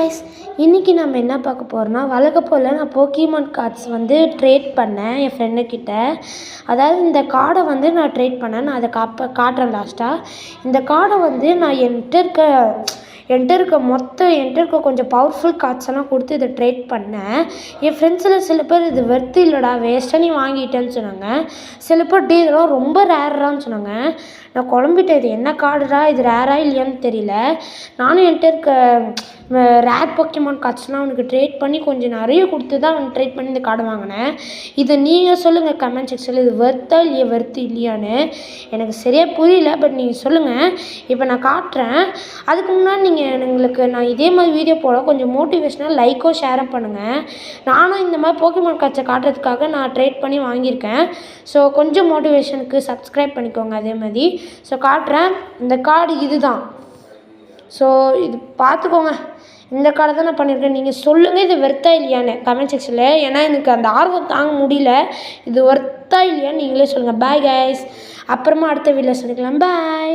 Guys, இன்றைக்கி நம்ம என்ன பார்க்க போகிறோம்னா, வழக்கப்போல் நான் போக்கிமான் கார்ட்ஸ் வந்து ட்ரேட் பண்ணேன் என் ஃப்ரெண்டுக்கிட்ட. அதாவது இந்த கார்டை வந்து நான் ட்ரேட் பண்ணேன். நான் அதை காட்டுறேன் லாஸ்ட்டாக. இந்த கார்டை வந்து நான் என்கிட்ட இருக்க கொஞ்சம் பவர்ஃபுல் கார்ட்ஸ் எல்லாம் கொடுத்து இதை ட்ரேட் பண்ணேன். என் ஃப்ரெண்ட்ஸில் சில பேர் இது வெர்த்து இல்லைடா, வேஸ்ட்டாக நீ வாங்கிட்டேன்னு சொன்னாங்க. சில பேர் இதெல்லாம் ரொம்ப ரேரான்னு சொன்னாங்க. நான் குழம்பிட்டேன், இது என்ன கார்டுடா, இது ரேராக இல்லையான்னு தெரியல. நானும் என்கிட்ட இருக்க ரேர் போக்கிமான் கார்ட்ஸ்லாம் அவனுக்கு ட்ரேட் பண்ணி கொஞ்சம் நிறைய கொடுத்து தான் அவனுக்கு ட்ரேட் பண்ணி இந்த கார்டை வாங்கினேன். இதை நீங்கள் சொல்லுங்கள் கமெண்ட் செக்ஷனில், இது வெர்த்து இல்லையான்னு. எனக்கு சரியாக புரியல, பட் நீங்கள் சொல்லுங்கள். இப்போ நான் காட்டுறேன். அதுக்கு முன்னாடி எங்களுக்கு நான் இதே மாதிரி வீடியோ போட கொஞ்சம் மோட்டிவேஷனாக லைக்கோ ஷேரும் பண்ணுங்கள். நானும் இந்த மாதிரி போக்கிமான் கார்ட்ஸை காட்டுறதுக்காக நான் ட்ரேட் பண்ணி வாங்கியிருக்கேன். ஸோ கொஞ்சம் மோட்டிவேஷனுக்கு சப்ஸ்கிரைப் பண்ணிக்கோங்க அதே மாதிரி. ஸோ காட்டுறேன். இந்த கார்டு இது தான். ஸோ இது பார்த்துக்கோங்க. இந்த கார்டை தான் நான் பண்ணியிருக்கேன். நீங்கள் சொல்லுங்கள் இது வெர்த்தா இல்லையான்னு கமெண்ட் செக்ஷனில். ஏன்னா எனக்கு அந்த ஆர்வம் தாங்க முடியல. இது வெர்த்தா இல்லையான்னு நீங்களே சொல்லுங்கள். Bye guys. அப்புறமா அடுத்த வீடியோவில் சொல்லிக்கலாம். பாய்.